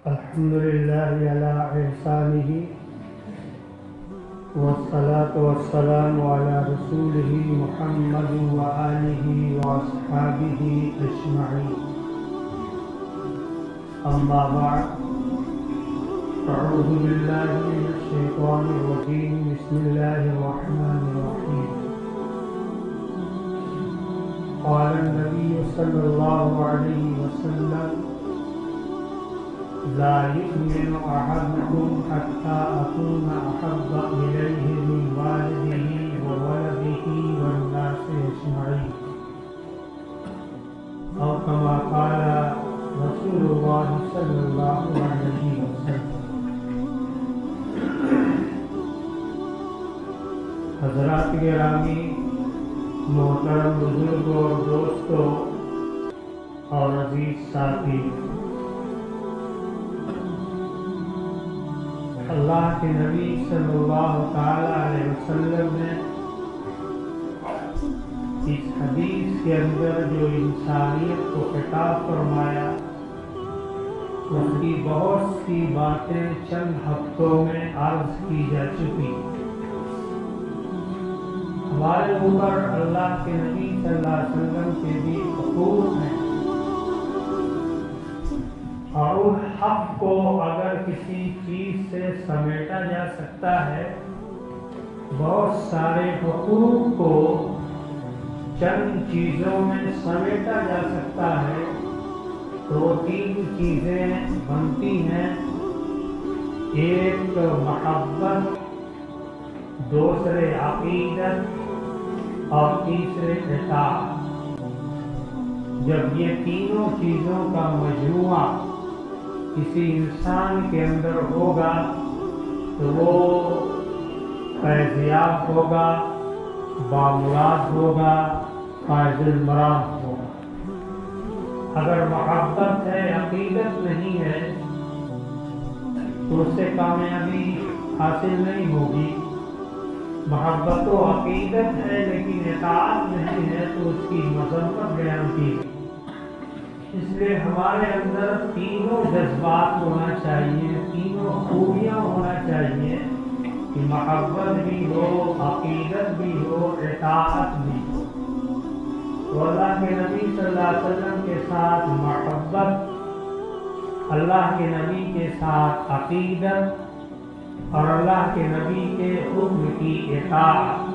الحمد لله على إحسانه والصلاة والسلام على رسوله محمد وآله وأصحابه أجمعين. أما بعد، أعوذ بالله من الشيطان الرجيم. بسم الله الرحمن الرحيم. قال النبي صلى الله عليه وسلم: لا يؤمن أحدكم حتى أكون أحب إليه من والده وولده والناس أجمعين، أو كما قال رسول الله صلى الله عليه وسلم. حضرات گرامی، محترم بزرگوں اور دوستوں اور عزیز ساتھی، اللہ کے نبی صلی اللہ تعالی علیہ وسلم نے اس حدیث کے اندر جو انسانیت کو خطاب فرمایا، اس کی بہت سی باتیں چند ہفتوں میں عرض کی جا چکی. ہمارے اوپر اللہ کے نبی صلی اللہ علیہ وسلم کے بھی حقوق ہیں، اور ان حق کو اگر کسی چیز سے سمیٹا جا سکتا ہے، بہت سارے حقوق کو چند چیزوں میں سمیٹا جا سکتا ہے، تو تین چیزیں بنتی ہیں: ایک محبت، دوسرے عقیدت اور تیسرے اطاعت. جب یہ تینوں چیزوں کا مجموعہ کسی انسان کے اندر ہوگا تو وہ فیضیاب ہوگا، بامراد ہوگا، فائز المرام ہوگا. اگر محبت ہے، عقیدت نہیں ہے، تو اس سے کامیابی حاصل نہیں ہوگی. محبت و عقیدت ہے لیکن اطاعت نہیں ہے تو اس کی مذمت بیان کی. اس لیے ہمارے اندر تینوں جذبات ہونا چاہیے، تینوں خوبیاں ہونا چاہیے کہ محبت بھی ہو، عقیدت بھی ہو، اطاعت بھی ہو. تو اللہ کے نبی صلی اللہ علیہ وسلم کے ساتھ محبت، اللہ کے نبی کے ساتھ عقیدت اور اللہ کے نبی کے حکم کی اطاعت،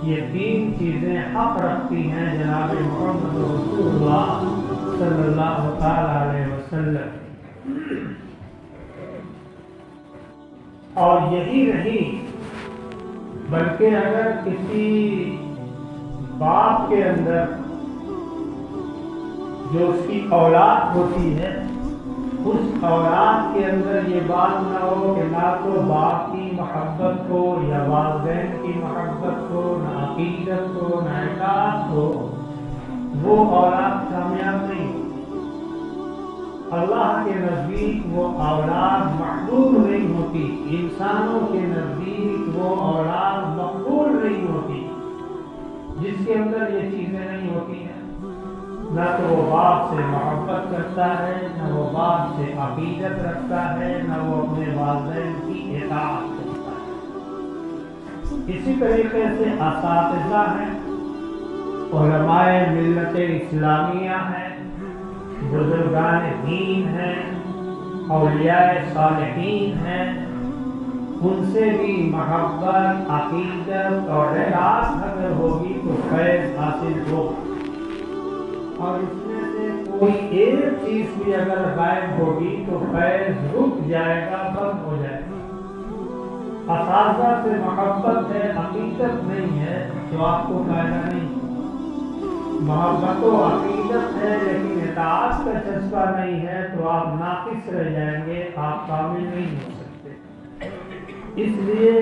یہ تین چیزیں حق رکھتی ہیں جناب محمد رسول اللہ صلی اللہ تعالی علیہ وسلم. اور یہی نہیں بلکہ اگر کسی باپ کے اندر جو اس کی اولاد ہوتی ہے، اس اولاد کے اندر یہ بات نہ ہو کہ نہ تو باپ کی محبت ہو یا والدین کی محبت ہو، نہ عقیدت ہو، نہ اطاعت ہو، وہ اولاد کامیاب نہیں. اللہ کے نزدیک وہ اولاد محبوب نہیں ہوتی، انسانوں کے نزدیک وہ اولاد مقبول نہیں ہوتی جس کے اندر یہ چیزیں نہیں ہوتی ہیں. نہ تو وہ باپ سے محبت کرتا ہے، نہ وہ باپ سے عقیدت رکھتا ہے، نہ وہ اپنے والدین کی اطاعت کرتا ہے. اسی طریقے سے اساتذہ ہیں، علماء ملت اسلامیہ ہیں، بزرگان دین ہیں، اولیاء صالحین ہیں، ان سے بھی محبت، عقیدت اور اطاعت اگر ہوگی تو فیض حاصل ہوگا. اور اس میں سے کوئی ایک چیز بھی اگر غائب ہوگی تو فیض رک جائے گا، بند ہو جائے گا. اساتذہ سے محبت ہے، عقیدت نہیں ہے تو آپ کو فائدہ نہیں. محبت و عقیدت ہے لیکن اطاعت کا جذبہ نہیں ہے تو آپ ناقص رہ جائیں گے، آپ کامل نہیں ہو سکتے. اس لیے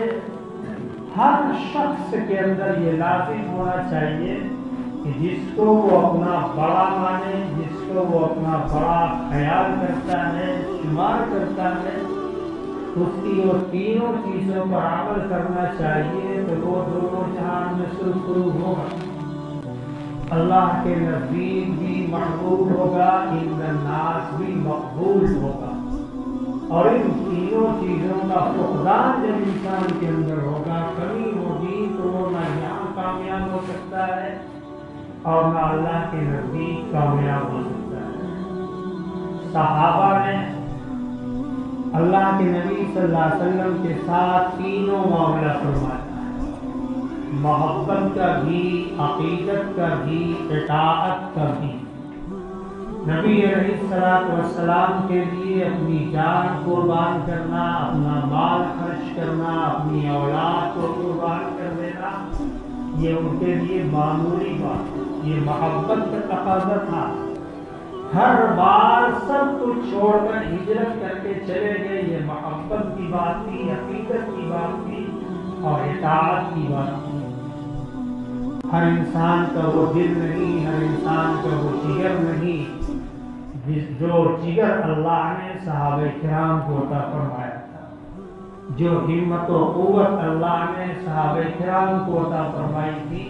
ہر شخص کے اندر یہ لازم ہونا چاہیے کہ جس کو وہ اپنا بڑا مانے، جس کو وہ اپنا بڑا خیال کرتا ہے، شمار کرتا ہے، اس کی وہ تینوں چیزوں پر عمل کرنا چاہیے تو وہ دونوں جہان میں سرخرو ہوگا. اللہ کے نزدیک بھی محبوب ہوگا، عند الناس بھی مقبول ہوگا. اور ان تینوں چیزوں کا فقدان جب انسان کے اندر ہوگا، کمی ہوگی، تو وہ نہ یہاں کامیاب ہو سکتا ہے اور نہ اللہ کے نزدیک کامیاب ہو سکتا ہے۔ صحابہ نے اللہ کے نبی صلی اللہ علیہ وسلم کے ساتھ تینوں معاملہ فرمایا ہے، محبت کا بھی، عقیدت کا بھی، اطاعت کا بھی۔ نبی علیہ السلام کے لیے اپنی جان قربان کرنا، اپنا مال خرچ کرنا، اپنی اولاد کو قربان کر دینا، یہ ان کے لیے معمولی بات ہے، یہ محبت کا تقاضا تھا۔ ہر بار سب کچھ چھوڑ کر ہجرت کر کے چلے گئے، یہ محبت کی بات تھی، عقیدت کی بات تھی اور اطاعت کی بات تھی۔ ہر انسان کا وہ دل نہیں، ہر انسان کا وہ جگر نہیں جو جگر اللہ نے صحابہ کرام کو عطا فرمایا تھا، جو ہمت و قوت اللہ نے صحابہ کرام کو عطا فرمائی تھی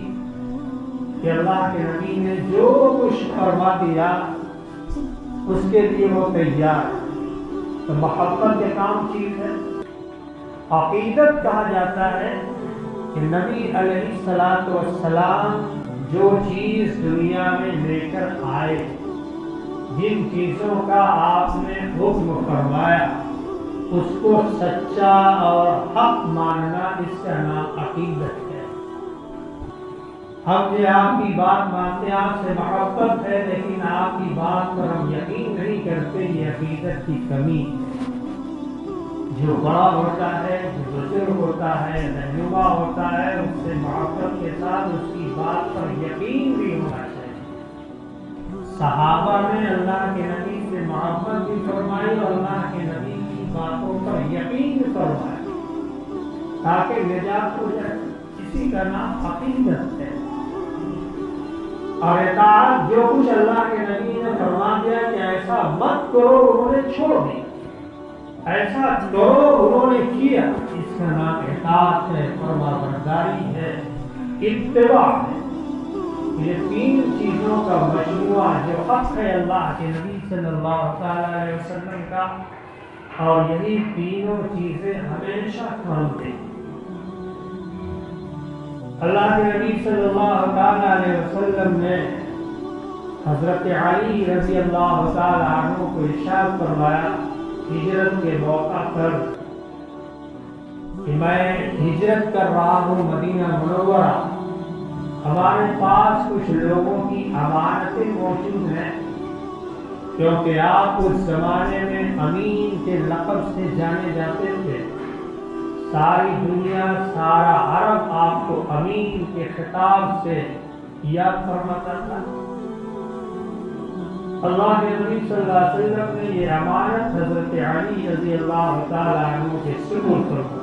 کہ اللہ کے نبی نے جو کچھ فرما دیا اس کے لیے وہ تیار ہے۔ تو محبت کے کام چیز ہے۔ عقیدت کہا جاتا ہے کہ نبی علیہ السلام جو چیز دنیا میں لے کر آئے، جن چیزوں کا آپ نے حکم فرمایا، اس کو سچا اور حق ماننا، اس کا نام عقیدت ہے۔ ہم جو آپ کی بات مانتے ہیں، آپ سے محبت ہے، لیکن آپ کی بات پر ہم یقین نہیں کرتے، یہ عقیدت کی کمی ہے۔ جو بڑا ہوتا ہے، جو بزرگ ہوتا ہے، رہنما ہوتا ہے، اس سے محبت کے ساتھ اس کی بات پر یقین بھی ہونا چاہیے۔ صحابہ نے اللہ کے نبی سے محبت بھی فرمائی اور اللہ کے نبی کی باتوں پر یقین بھی فرمایا تاکہ نجات ہو جائے، اسی کا نام عقیدت ہے۔ اور اطاعت، جو کچھ اللہ کے نبی نے فرما دیا کہ ایسا مت کرو، انہوں نے چھوڑ دیا، ایسا کرو انہوں نے کیا، اس کا نام اطاعت ہے، فرمانبرداری ہے، اتباع ہے۔ یہ تین چیزوں کا مجموعہ جو حق ہے اللہ کے نبی صلی اللہ علیہ وسلم کا، اور یہی تینوں چیزیں ہمیشہ کام دیں۔ اللہ کے نبی صلی اللہ علیہ وسلم نے حضرت علی رضی اللہ تعالی عنہ کو ارشاد فرمایا ہجرت کے موقع پر کہ میں ہجرت کر رہا ہوں مدینہ منورہ، ہمارے پاس کچھ لوگوں کی امانتیں موجود ہیں، کیونکہ آپ اس زمانے میں امین کے لقب سے جانے جاتے تھے۔ ساری دنیا، سارا عرب آپ کو امین کے خطاب سے یاد فرماتا تھا۔ اللہ کے نبی صلی اللہ علیہ وسلم نے یہ امانت حضرت علی رضی اللہ تعالی عنہ کے سپرد فرمائی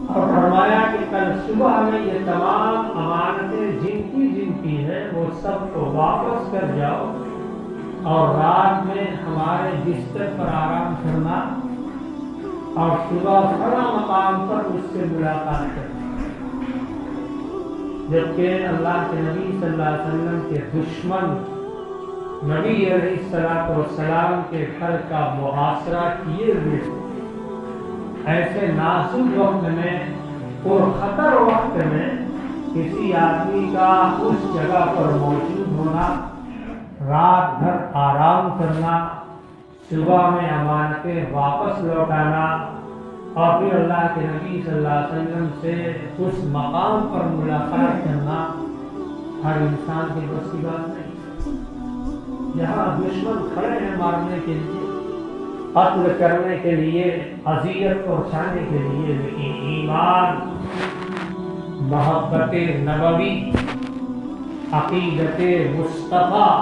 اور فرمایا کہ کل صبح میں یہ تمام امانتیں جن کی ہے وہ سب کو واپس کر جاؤ اور رات میں ہمارے بستر پر آرام کرنا اور صبح فلاں مقام پر اس سے ملاقات کرنا۔ جبکہ اللہ کے نبی صلی اللہ علیہ وسلم کے دشمن نبی علیہ السلام کے گھر کا محاصرہ کیے ہوئے، ایسے نازک وقت میں اور خطر وقت میں کسی آدمی کا اس جگہ پر موجود ہونا، رات بھر آرام کرنا، صبح میں امانتیں واپس لوٹانا اور پھر اللہ کے نبی صلی اللہ علیہ وسلم سے اس مقام پر ملاقات کرنا ہر انسان کی بس کی بات نہیں۔ جہاں دشمن کھڑے ہیں مارنے کے لیے، قتل کرنے کے لیے، اذیت پہنچانے کے لیے، لیکن ایمان، محبت نبوی، عقیدت مصطفیٰ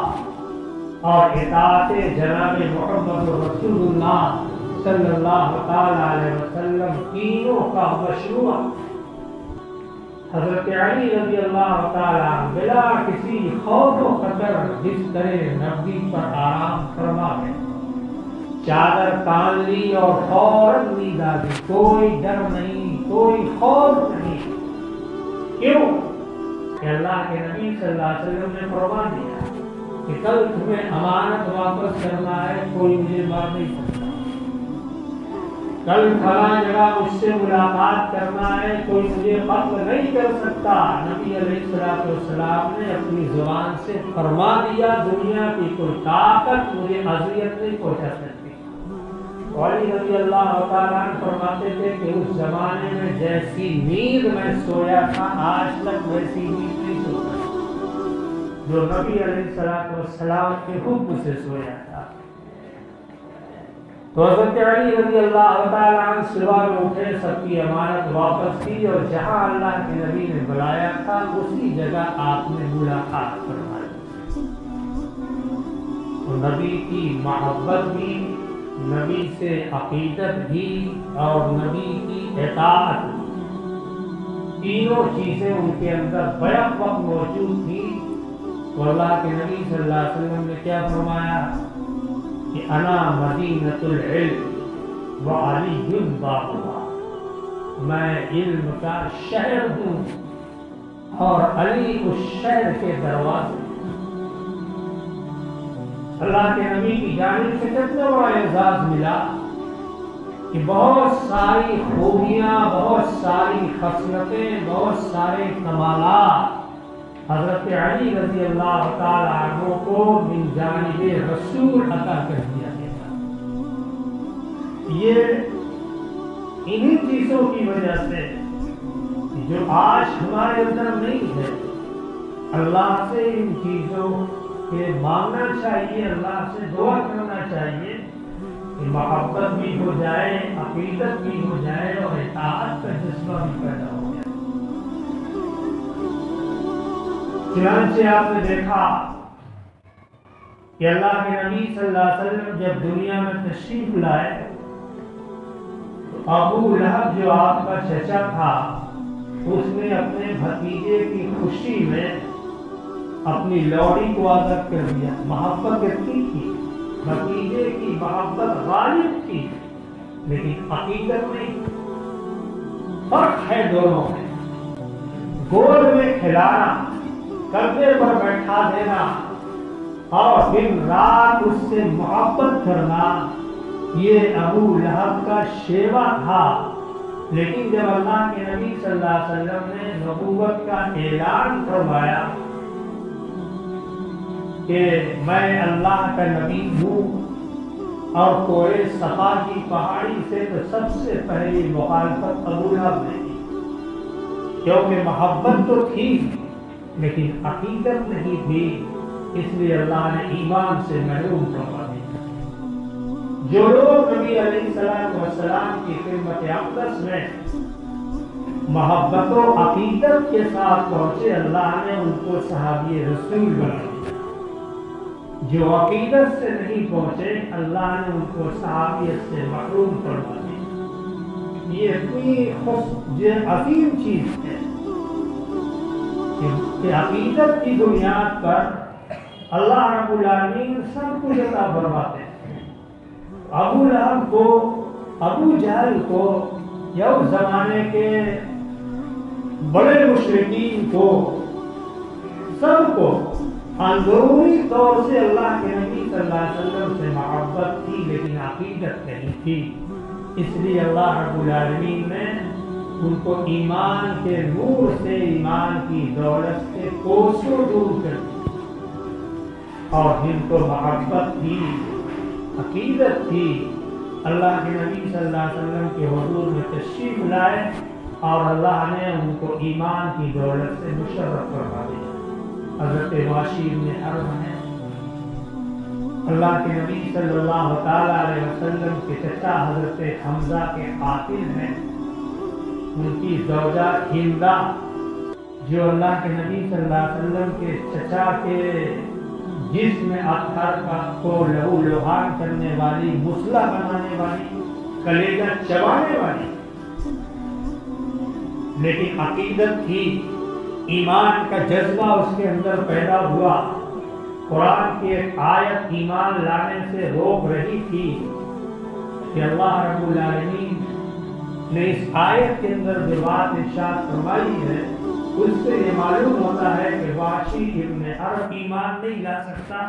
اور اطاعت جناب محمد رسول اللہ صلی اللہ تعالی علیہ وسلم، تینوں کا مشروع حضرت علی رضی اللہ تعالی بلا کسی خوف و خطر بستر نبوی پر آرام فرما گئے، چادر تان لی اور فوراً نیند آ گئی، کوئی ڈر نہیں، کوئی خوف نہیں۔ کیوں کہ اللہ کے نبی صلی اللہ علیہ وسلم نے فرما دیا کہ کل تمہیں امانت واپس کرنا ہے، کوئی مجھے مار نہیں سکتا۔ کل فلاں جگہ مجھ سے ملاقات کرنا ہے، کوئی مجھے قتل نہیں کر سکتا۔ نبی علیہ السلام نے اپنی زبان سے فرما دیا دنیا کی کوئی طاقت مجھے اذیت نہیں پہنچا سکتی۔ علی رضی اللہ تعالیٰ عنہ فرماتے تھے کہ اس زمانے میں جیسی نیند میں سویا تھا آج تک ویسی نیند نہیں سوتا جو نبی علیہ السلام کے حکم سے سویا تھا۔ تو حضرت علی رضی اللہ تعالیٰ عنہ صبح میں اٹھے، سب کی امانت واپس کی اور جہاں اللہ کے نبی نے بلایا تھا اسی جگہ آپ نے ملاقات فرمائی۔ تو نبی کی محبت بھی، نبی سے عقیدت بھی اور نبی کی اطاعت بھی، تینوں چیزیں ان کے اندر بیک وقت موجود تھی۔ تو اللہ کے نبی صلی اللہ علیہ وسلم نے کیا فرمایا کہ انا مدینۃ العلم وعلی بابها، میں علم کا شہر ہوں اور علی اس شہر کے دروازے۔ اللہ کے نبی کی جانب سے کتنا بڑا اعزاز ملا کہ بہت ساری خوبیاں، بہت ساری خصلتیں، بہت سارے کمالات حضرت علی رضی اللہ تعالی عنہ کو من جانب رسول عطا کر دیا گیا۔ یہ انہی چیزوں کی وجہ سے جو آج ہمارے اندر نہیں ہے، اللہ سے ان چیزوں کے مانگنا چاہیے، اللہ سے دعا کرنا چاہیے کہ محبت بھی ہو جائے، عقیدت بھی ہو جائے اور اطاعت کا جذبہ بھی پیدا ہو جائے۔ چنانچہ آپ نے دیکھا کہ اللہ کے نبی صلی اللہ علیہ وسلم جب دنیا میں تشریف لائے تو ابو لہب جو آپ کا چچا تھا اس نے اپنے بھتیجے کی خوشی میں اپنی لوڑی کو آزاد کر دیا۔ محبت کتنی تھی، بھتیجے کی محبت غالب تھی لیکن عقیدت نہیں۔ فرق ہے دونوں میں، گود میں کھلانا، کندھے پر بیٹھا دینا اور دن رات اس سے محبت کرنا، یہ ابو لہب کا شیوا تھا۔ لیکن جب اللہ کے نبی صلی اللہ علیہ وسلم نے نبوت کا اعلان فرمایا کہ میں اللہ کا نبی ہوں، اور کوہ صفا کی پہاڑی سے تو سب سے پہلی مخالفت ابو لہب نے کی، کیونکہ محبت تو تھی لیکن عقیدت نہیں تھی، اس لیے اللہ نے ایمان سے محروم فرما دیا۔ جو لوگ نبی علیہ السلام کی خدمت اقدس میں محبت و عقیدت کے ساتھ پہنچے، اللہ نے ان کو صحابی رسول بنا دیا۔ جو عقیدت سے نہیں پہنچے، اللہ نے ان کو صحابیت سے محروم فرما دیا۔ یہ اتنی عظیم چیز ہے کہ عقیدت کی بنیاد پر اللہ رب العالمین سب کچھ عطا فرماتے ہیں۔ ابو لہب کو، ابو جہل کو یا اس زمانے کے بڑے مشرکین کو، سب کو اندرونی طور سے اللہ کے نبی صلی اللہ علیہ وسلم سے محبت تھی لیکن عقیدت نہیں تھی، اس لیے اللہ رب العالمین نے ان کو ایمان کے نور سے، ایمان کی دولت سے کوسوں دور کر دیا، اور جن کو محبت تھی، عقیدت تھی، اللہ کے نبی صلی اللہ علیہ وسلم کے حضور میں تشریف لائے اور اللہ نے ان کو ایمان کی دولت سے مشرف فرما دیا۔ حضرت واشی بن حرب ہیں، اللہ کے نبی صلی اللہ تعالی علیہ وسلم کے چچا حضرت حمزہ کے قاتل ہیں۔ ان کی زوجہ ہندہ جو اللہ کے نبی صلی اللہ علیہ وسلم کے چچا کے جسم اطہر کو لہو لہان کرنے والی، مسلح بنانے والی، کلیجہ چبانے والی، لیکن عقیدت تھی، ایمان کا جذبہ اس کے اندر پیدا ہوا۔ قرآن کی ایک آیت ایمان لانے سے روک رہی تھی کہ اللہ رب العالمین نے اس آیت کے اندر جو بات ارشاد فرمائی ہے اس سے یہ معلوم ہوتا ہے کہ واشی ابن حرب ایمان نہیں لا سکتا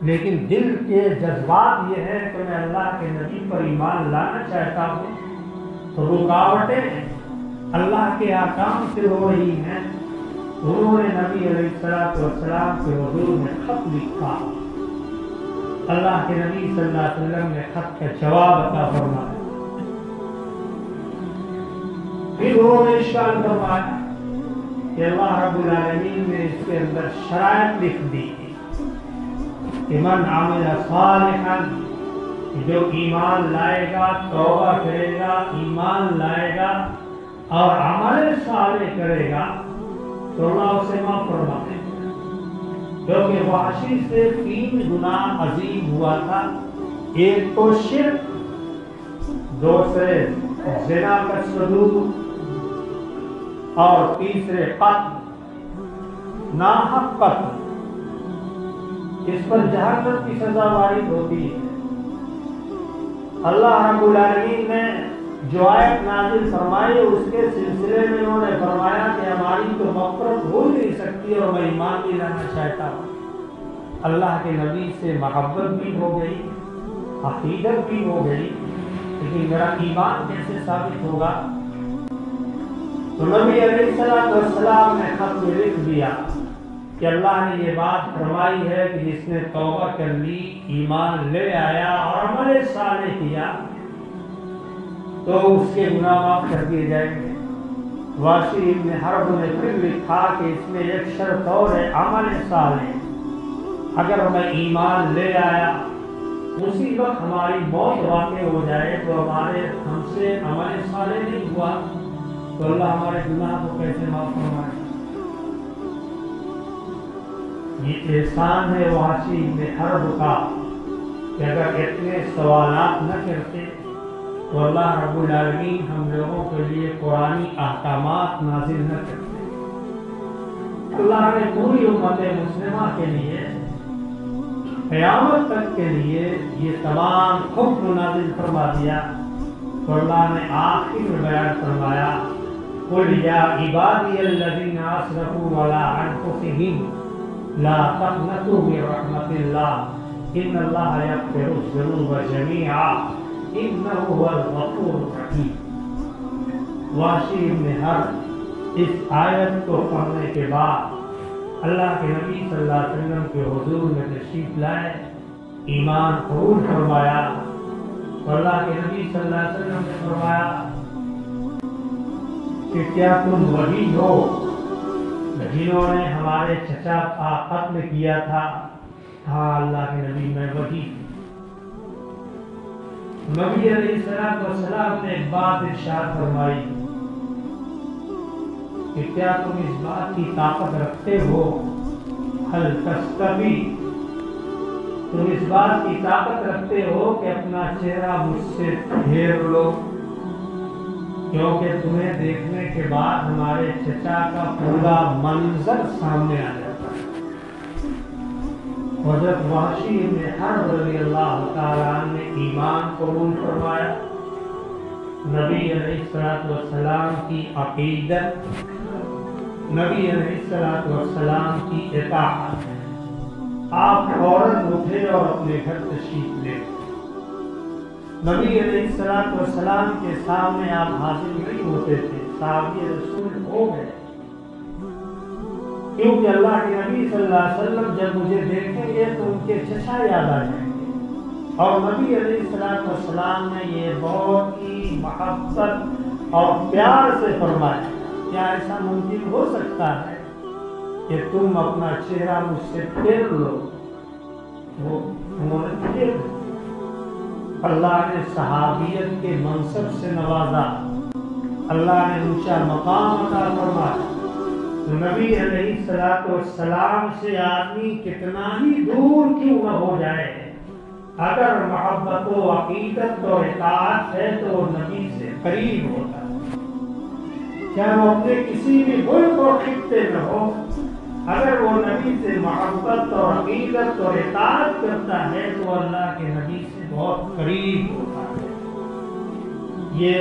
لیکن دل کے جذبات یہ ہے کہ میں اللہ کے نبی پر ایمان لانا چاہتا ہوں، تو رکاوٹیں اللہ کے احکام سے ہو رہی ہیں۔ انہوں نے نبی علیہ السلام کے حضور میں خط لکھا، اللہ کے نبی صلی اللہ علیہ وسلم نے خط کا جواب عطا فرمایا، پھر انہوں نے ارشاد فرمایا کہ اللہ رب العالمین نے اس کے اندر شرائط لکھ دی کہ من عمل صالحا، جو ایمان لائے گا، توبہ کرے گا، ایمان لائے گا اور عمل صالح کرے گا تو اللہ اسے معاف فرما دے گا۔ کیونکہ وحشی سے 3 گناہ عظیم ہوا تھا، ایک تو شرک، دوسرے زنا کا صدور اور تیسرے قتل، ناحق قتل، اس پر جہنم کی سزا وارد ہوتی ہے۔ اللہ رب العالمین نے جو آیت نازل فرمائی اس کے سلسلے میں انہوں نے فرمایا کہ ہماری تو مغفرت ہو نہیں سکتی اور میں ایمان بھی لانا چاہتا ہوں۔ اللہ کے نبی سے محبت بھی ہو گئی، عقیدت بھی ہو گئی، لیکن میرا ایمان کیسے ثابت ہوگا؟ تو نبی علیہ السلام نے خط میں لکھ دیا کہ اللہ نے یہ بات فرمائی ہے کہ جس نے توبہ کر لی، ایمان لے آیا اور عمل صالح کیا تو اس کے گناہ معاف کر دیے جائیں گے۔ واشی ابن حرب نے پھر لکھا کہ اس میں ایک شرط اور ہے، عمل صالح۔ اگر میں ایمان لے آیا اسی وقت ہماری موت واقع ہو جائے تو ہم سے عمل صالح نہیں ہوا تو اللہ ہمارے گناہ کو کیسے معاف فرمائے؟ یہ احسان ہے وحشی ابن حرب کا کہ اگر اتنے سوالات نہ کرتے تو اللہ رب العالمین ہم لوگوں کے لیے قرآنی احکامات نازل نہ کرتے۔ اللہ نے پوری امت مسلمہ کے لیے قیامت تک کے لیے یہ تمام حکم نازل فرما دیا تو اللہ نے آخر میں بیان فرمایا، قل یا عبادی الذین اسرفوا علی انفسہم لا تقنطوا من رحمت اللہ ان اللہ یغفر الذنوب جميعا انہ هو الغفور الرحیم۔ واشی ابن حرب اس آیت کو پڑھنے کے بعد اللہ کے نبی صلی اللہ علیہ وسلم کے حضور میں تشریف لائے، ایمان قبول فرمایا اور اللہ کے نبی صلی اللہ علیہ وسلم نے فرمایا کہ کیا تم وہی ہو جنہوں نے ہمارے چچا کا قتل کیا تھا؟ ہاں اللہ کے نبی میں وہی ہوں۔ نبی علیہ السلام نے ایک بات ارشاد فرمائی کہ کیا تم اس بات کی طاقت رکھتے ہو، هل تستطيع، تم اس بات کی طاقت رکھتے ہو کہ اپنا چہرہ مجھ سے پھیر لو، کیونکہ تمہیں دیکھنے کے بعد ہمارے چچا کا پورا منظر سامنے آ جاتا ہے۔ حضرت وحشی بن حرب رضی اللہ تعالیٰ عنہ نے ایمان قبول فرمایا، نبی علیہ السلام کی عقیدت، نبی علیہ السلام کی اطاعت، آپ فوراً اٹھے اور اپنے گھر تشریف لے۔ نبی علیہ السلام کے سامنے آپ حاضر نہیں ہوتے تھے، صحابی رسول ہو گئے، کیونکہ اللہ کے نبی صلی اللہ علیہ وسلم جب مجھے دیکھیں گے تو ان کے چچا یاد آ جائیں گے۔ اور نبی علیہ السلام نے یہ بہت ہی محبت اور پیار سے فرمایا، کیا ایسا ممکن ہو سکتا ہے کہ تم اپنا چہرہ مجھ سے پھیر لو؟ وہ انہوں نے پھیر لیا۔ اللہ نے صحابیت کے منصب سے نوازا، اللہ نے اونچا مقام عطا فرمایا۔ نبی علیہ السلام سے آدمی کتنا ہی دور کیوں نہ ہو جائے، اگر محبت و عقیدت اور اطاعت ہے تو وہ نبی سے قریب ہوتا ہے، چاہے وہ اپنے کسی بھی ملک اور خطے میں ہو، اگر وہ نبی سے محبت اور عقیدت اور اطاعت کرتا ہے تو اللہ کے نبی سے بہت قریب ہوتا ہے۔ یہ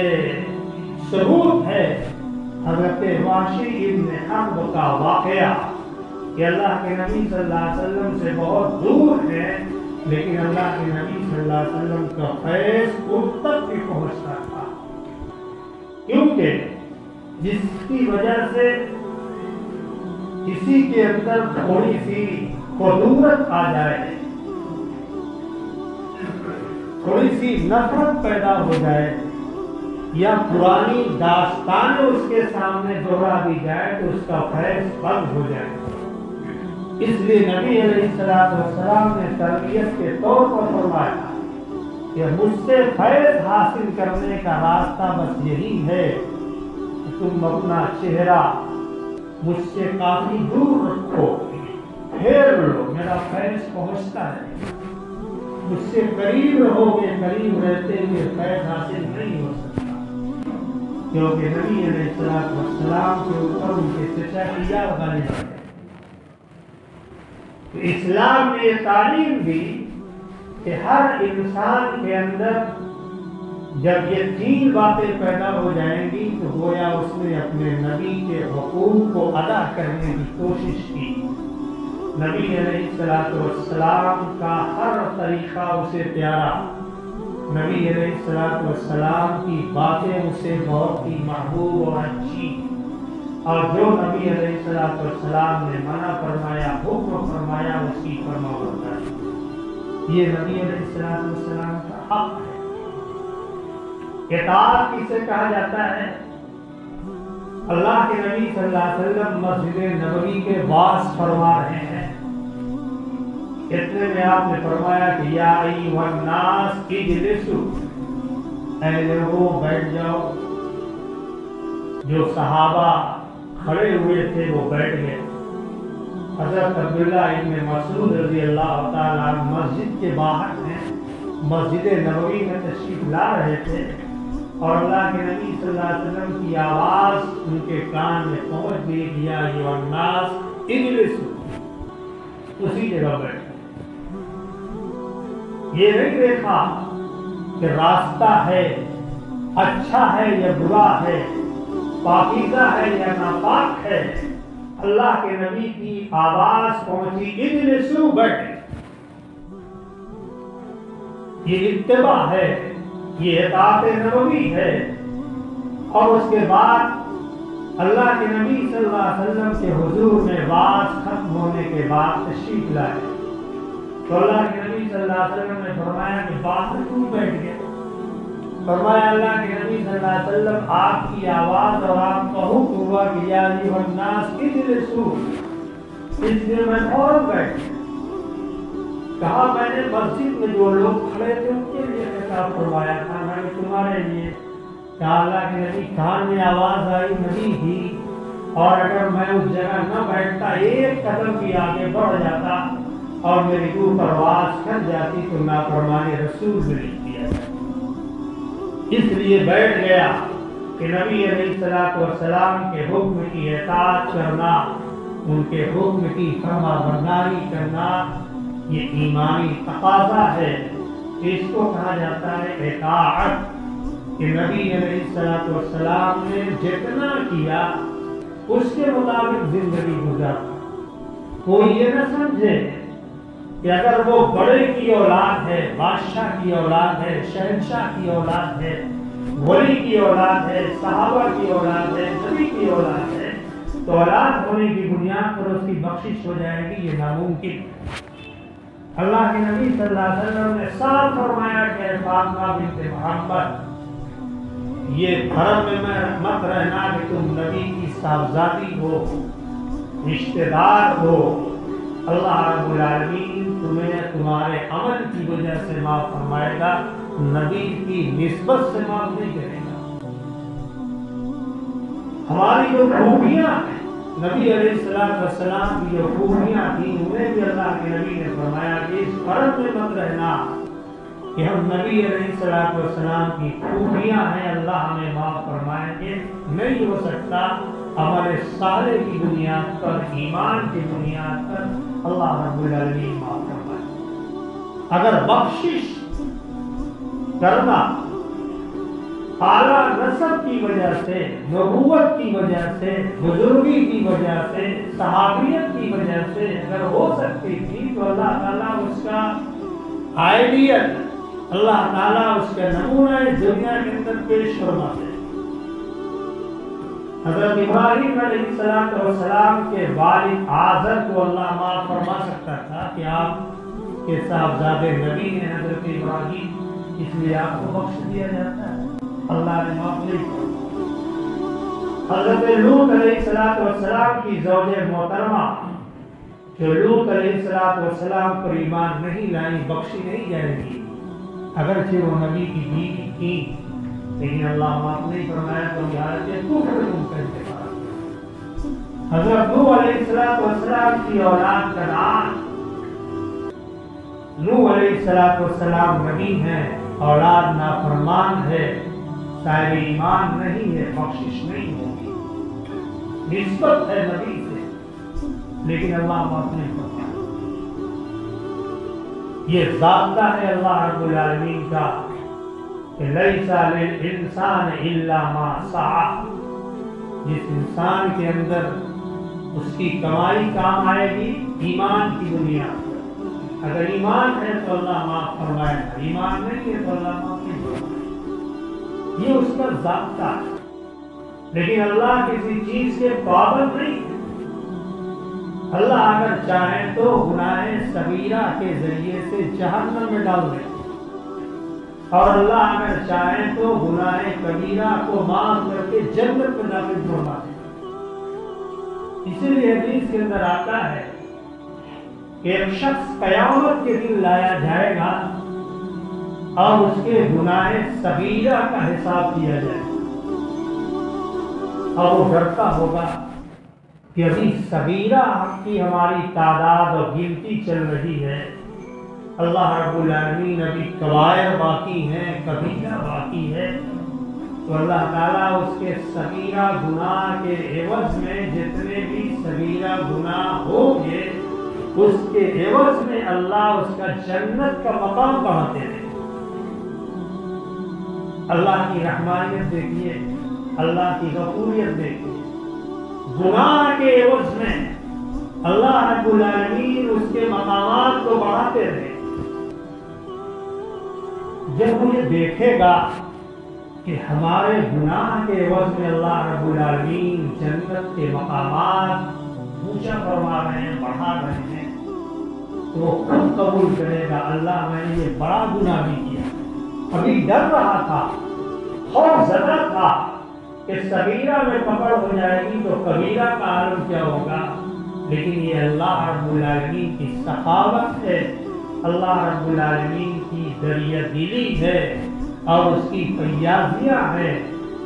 ثبوت ہے حضرت وحشی ابن حرب کا واقعہ کہ اللہ کے نبی صلی اللہ علیہ وسلم سے بہت دور ہیں، لیکن اللہ کے نبی صلی اللہ علیہ وسلم کا فیض ان تک بھی پہنچتا تھا، کیونکہ جس کی وجہ سے کسی کے اندر تھوڑی سی خدورت آ جائے، تھوڑی سی نفرت پیدا ہو جائے، یا پرانی داستانیں اس کے سامنے دوہرا دی جائے تو اس کا فیض بند ہو جائے۔ اس لیے نبی علیہ السلام نے تربیت کے طور پر فرمایا کہ مجھ سے فیض حاصل کرنے کا راستہ بس یہی ہے کہ تم اپنا چہرہ مجھ سے کافی دور رکھو، پھیر لو، میرا فیض پہنچتا ہے، مجھ سے قریب رہو گے، قریب رہتے ہوئے فیض حاصل نہیں ہو سکتا، کیونکہ نبی علیہ السلام کے اوپر ان کے چچا کی یاد غالب ہے۔ تو اسلام نے یہ تعلیم دی کہ ہر انسان کے اندر جب یہ تین باتیں پیدا ہو جائیں گی تو گویا اس نے اپنے نبی کے حقوق کو ادا کرنے کی کوشش کی۔ نبی علیہ السلام کا ہر طریقہ اسے پیارا، نبی علیہ السلام کی باتیں اسے بہت ہی محبوب اور اچھی، اور جو نبی علیہ السلام نے منع فرمایا، حکم فرمایا، اس کی فرمانبرداری، یہ نبی علیہ السلام کا حق ہے۔ اطاعت کسے کہا جاتا ہے؟ اللہ کے نبی صلی اللہ علیہ وسلم مسجد نبوی کے واعظ فرما رہے ہیں، اتنے میں آپ نے فرمایا کہ یا ایھا الناس اجلسوا، اے لوگوں بیٹھ جاؤ۔ جو صحابہ کھڑے ہوئے تھے وہ بیٹھ گئے۔ حضرت عبداللہ ابن مسعود رضی اللہ تعالیٰ عنہ مسجد کے باہر ہیں، مسجد نبوی میں تشریف لا رہے تھے، اور اللہ کے نبی صلی اللہ علیہ وسلم کی آواز ان کے کان میں پہنچ گئی، یا ایھا الناس اجلسوا، اسی جگہ بیٹھ۔ یہ نہیں دیکھا کہ راستہ ہے اچھا ہے یا برا ہے، پاکیزہ ہے یا ناپاک ہے، اللہ کے نبی کی آواز پہنچی، اجلسوا، بیٹھے۔ یہ اتباع ہے، یہ اطاعت نبوی ہے۔ اور اس کے بعد اللہ کے نبی صلی اللہ علیہ وسلم کے حضور میں واعظ ختم ہونے کے بعد تشریف لائے، تو اللہ کے نبی صلی اللہ علیہ وسلم نے فرمایا کہ باہر کیوں بیٹھ گئے؟ فرمایا اللہ کے نبی صلی اللہ علیہ وسلم آپ کی آواز اور آپ کا حکم ہوا کہ یا ایھا الناس اجلسوا، اس لیے میں فوراً بیٹھ گیا۔ کہا میں نے مسجد میں جو لوگ کھڑے تھے ان کے لیے خطاب فرمایا تھا، میں نے تمہارے لیے کہا۔ اللہ کے نبی کان میں آواز آئی نہیں تھی، اور اگر میں اس جگہ نہ بیٹھتا، ایک قدم بھی آگے بڑھ جاتا اور میری روح پرواز کر جاتی تو نافرمانی رسول بھی نہیں کیا جاتا۔ اس لیے بیٹھ گیا کہ نبی علیہ السلام کے حکم کی اطاعت کرنا، ان کے حکم کی فرمانبرداری کرنا، یہ ایمانی تقاضا ہے۔ اس کو کہا جاتا ہے اطاعت، کہ نبی علیہ السلام نے جتنا کیا اس کے مطابق زندگی گزارا۔ کوئی یہ نہ سمجھے کہ اگر وہ بڑے کی اولاد ہے، بادشاہ کی اولاد ہے، شہنشاہ کی اولاد ہے، ولی کی اولاد ہے، صحابہ کی اولاد ہے، نبی کی اولاد ہے، تو اولاد ہونے کی بنیاد پر اس کی بخشش ہو جائے گی، یہ ناممکن ہے۔ اللہ کے نبی صلی اللہ علیہ وسلم نے صاف فرمایا کہ فاطمہ بنت محمد، یہ دھرم میں مت رہنا کہ تم نبی کی صاحبزادی ہو، رشتہ دار ہو، اللہ رب العالمین تمہیں تمہارے عمل کی وجہ سے معاف فرمائے گا، نبی کی نسبت سے معاف نہیں کرے گا۔ ہماری جو خوبیاں ہیں، نبی علیہ السلام کی جو خوبیاں تھیں، انہیں بھی اللہ کے نبی نے فرمایا کہ اس فرض میں مت رہنا کہ ہم نبی علیہ السلام کی خوبیاں ہیں اللہ ہمیں معاف فرمائیں گے، نہیں ہو سکتا۔ ہمارے صالح کی بنیاد پر، ایمان کی بنیاد پر اللہ رب العالمین معاف فرمائے۔ اگر بخشش کرنا اعلیٰ نسب کی وجہ سے، نبوت کی وجہ سے، بزرگی کی وجہ سے، صحابیت کی وجہ سے اگر ہو سکتی تھی تو اللہ تعالیٰ اس کا آئیڈیل، اللہ تعالیٰ اس کا نمونہ دنیا کے اندر پیش فرماتے۔ حضرت ابراہیم علیہ السلام کے والد آزر کو اللہ معاف فرما سکتا تھا کہ آپ کے صاحبزادے نبی ہیں حضرت ابراہیم، اس لیے آپ کو بخش دیا جاتا ہے، اللہ نے معاف نہیں کیا۔ حضرت لوط علیہ السلام کی زوج محترمہ جو لوط علیہ السلام پر ایمان نہیں لائی، بخشی نہیں جائے گی، اگرچہ وہ نبی کی بیوی تھی، لیکن اللہ معاف نہیں فرمایا تو حالت کفر کا انتخاب۔ حضرت نوح علیہ السلام کی اولاد کنعان، نوح علیہ السلام نبی ہیں، اولاد نافرمان ہے، صاحب ایمان نہیں ہے، بخشش نہیں ہوگی، نسبت ہے نبی سے، لیکن اللہ معاف نہیں فرمایا۔ یہ ضابطہ ہے اللہ رب العالمین کا کہ لیس للانسان الا ما سعی، جس انسان کے اندر اس کی کمائی کام آئے گی ایمان کی بنیاد پر، اگر ایمان ہے تو اللہ معاف فرمائے گا، ایمان نہیں ہے تو اللہ معاف نہیں فرمائے، یہ اس کا ضابطہ ہے۔ لیکن اللہ کسی چیز کے پابند نہیں ہے، اللہ اگر چاہیں تو گناہ صغیرہ کے ذریعے سے جہنم میں ڈال دیں، اور اللہ اگر چاہیں تو گناہ کبیرہ کو معاف کر کے جنت میں داخل فرما دیں۔ اسی لیے حدیث کے اندر آتا ہے کہ ایک شخص قیامت کے دن لایا جائے گا اور اس کے گناہ صغیرہ کا حساب کیا جائے گا، اور وہ ڈرتا ہوگا کہ ابھی صغیرہ کی ہماری تعداد اور گنتی چل رہی ہے، اللہ رب العالمین ابھی کبائر باقی ہیں، کبیرہ باقی ہے، تو اللہ تعالیٰ اس کے صغیرہ گناہ کے عوض میں جتنے بھی صغیرہ گناہ ہوں گے اس کے عوض میں اللہ اس کا جنت کا مقام بڑھاتے ہیں۔ اللہ کی رحمانیت دیکھیے، اللہ کی غفوریت دیکھیے، گناہ کے عوض میں اللہ رب العالمین اس کے مقامات کو بڑھاتے رہے۔ جب وہ یہ دیکھے گا کہ ہمارے گناہ کے عوض میں اللہ رب العالمین جنت کے مقامات اونچا فرما رہے ہیں، بڑھا رہے ہیں، تو وہ خود قبول کرے گا، اللہ میں نے یہ بڑا گناہ بھی کیا، ابھی ڈر رہا تھا، خوف زدہ تھا کہ صغیرہ میں پکڑ ہو جائے گی تو کبیرہ کا عالم کیا ہوگا، لیکن یہ اللہ رب العالمین کی سخاوت ہے، اللہ رب العالمین کی دریا دلی ہے اور اس کی فیاضیہ ہے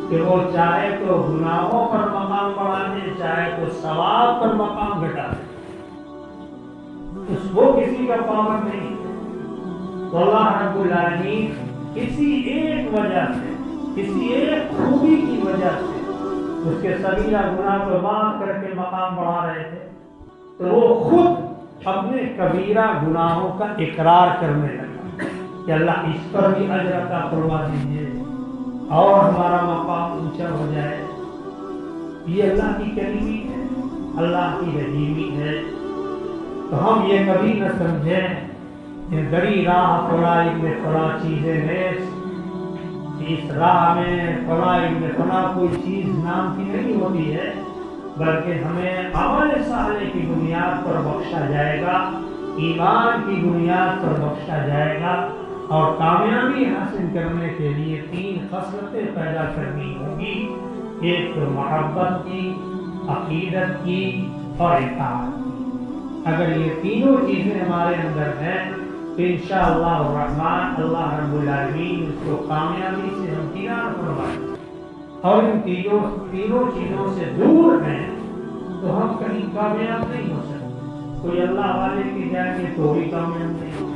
کہ وہ چاہے تو گناہوں پر مقام بڑھا دے، چاہے تو ثواب پر مقام گھٹا دے، وہ کسی کا پابند نہیں۔ تو اللہ رب العالمین کسی ایک وجہ سے، کسی ایک خوبی کی وجہ سے اس کے صغیرہ گناہ کو معاف کر کے مقام بڑھا رہے تھے، تو وہ خود اپنے کبیرہ گناہوں کا اقرار کرنے لگا کہ اللہ اس پر بھی اجر عطا فرما دیجیے اور ہمارا مقام اونچا ہو جائے۔ یہ اللہ کی کریمی ہے، اللہ کی رحیمی ہے۔ تو ہم یہ کبھی نہ سمجھیں کہ دری راہ فلاں میں فلاں چیزیں ہیں، اس راہ میں فلاں کوئی چیز نام کی نہیں ہوتی ہے، بلکہ ہمیں عمل صالح کی بنیاد پر بخشا جائے گا، ایمان کی بنیاد پر بخشا جائے گا، اور کامیابی حاصل کرنے کے لیے 3 خصلتیں پیدا کرنی ہوگی، ایک تو محبت کی، عقیدت کی اور اطاعت کی۔ اگر یہ تینوں چیزیں ہمارے اندر ہیں تو انشاءاللہ الرحمن اللہ رب العالمین اس کو کامیابی سے ہمکنار فرمائے، اور ان تینوں چیزوں سے دور ہیں تو ہم کہیں کامیاب نہیں ہو سکتے۔ کوئی اللہ والے کی جائے گے تو بھی کامیاب نہیں ہو،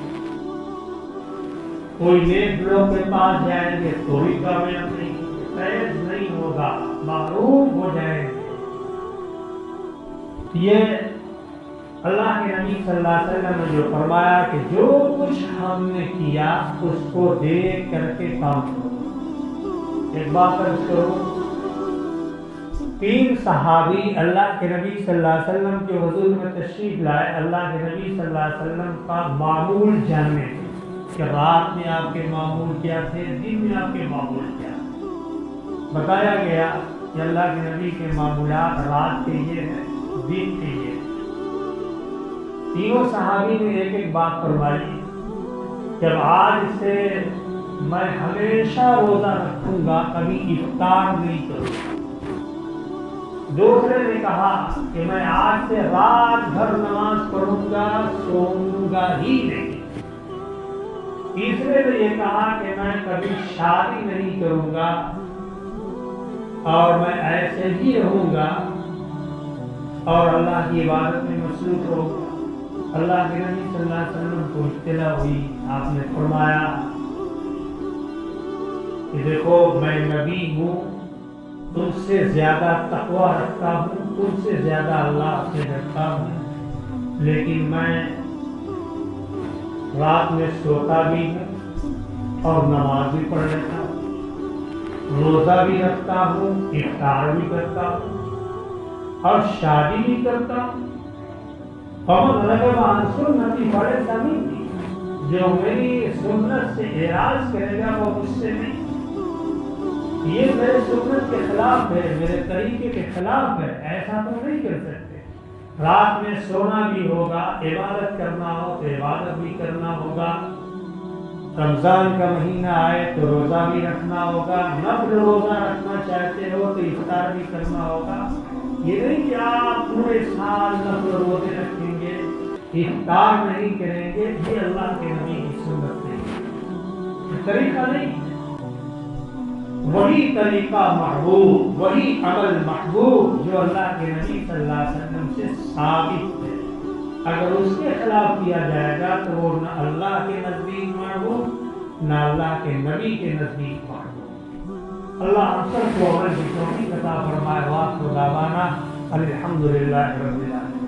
کوئی نیک لوگ کے پاس جائیں گے تو بھی کامیاب نہیں ہوگا، فیض نہیں ہوگا، محروم ہو جائیں گے۔ یہ اللہ کے نبی صلی اللہ علیہ وسلم نے جو فرمایا کہ جو کچھ ہم نے کیا اس کو دیکھ کر کے کام کرو، ایک بات عرض کروں، 3 صحابی اللہ کے نبی صلی اللہ علیہ وسلم کے حضور میں تشریف لائے، اللہ کے نبی صلی اللہ علیہ وسلم کا معمول جاننے تھے کہ رات میں آپ کے معمول کیا تھے، دن میں آپ کے معمول کیا تھے۔ بتایا گیا کہ اللہ کے نبی کے معمولات رات کے یہ ہیں، دن کے یہ ہیں۔ تینوں صحابی نے ایک ایک بات فرمائی، جب آج سے میں ہمیشہ روزہ رکھوں گا، کبھی افطار نہیں کروں گا۔ دوسرے نے کہا کہ میں آج سے رات بھر نماز پڑھوں گا، سوؤں گا ہی نہیں۔ تیسرے نے یہ کہا کہ میں کبھی شادی نہیں کروں گا اور میں ایسے ہی رہوں گا اور اللہ کی عبادت میں مصروف رہوں گا۔ اللہ کے نبی صلی اللہ علیہ وسلم کو اطلاع ہوئی، آپ نے فرمایا کہ دیکھو میں نبی ہوں، تم سے زیادہ تقوی رکھتا ہوں، تم سے زیادہ اللہ سے ڈرتا ہوں، لیکن میں رات میں سوتا بھی ہوں اور نماز بھی پڑھ لیتا ہوں، روزہ بھی رکھتا ہوں، افطار بھی کرتا ہوں اور شادی بھی کرتا ہوں۔ فمن رغب عن سنتی فلیس منی، جو میری سنت سے اعراض کرے گا وہ مجھ سے نہیں، یہ میرے سنت کے خلاف ہے، میرے طریقے کے خلاف ہے، ایسا تو نہیں کر سکتے۔ رات میں سونا بھی ہوگا، عبادت کرنا ہو تو عبادت بھی کرنا ہوگا، رمضان کا مہینہ آئے تو روزہ بھی رکھنا ہوگا، نفل روزہ رکھنا چاہتے ہو تو افطار بھی کرنا ہوگا۔ یہ نہیں کہ آپ پورے سال نفل روزے رکھیں گے، افطار نہیں کریں گے، یہ اللہ کے نبی کی سنت نہیں، یہ طریقہ نہیں۔ وہی طریقہ محبوب، وہی عمل محبوب جو اللہ کے نبی صلی اللہ علیہ وسلم سے ثابت ہے، اگر اس کے خلاف کیا جائے گا تو وہ نہ اللہ کے نزدیک محبوب نہ اللہ کے نبی کے نزدیک محبوب۔ اللہ ہم سب کو عمل کی توفیق عطا فرمائے۔ وآخر دعوانا الحمدللہ رب العالمین۔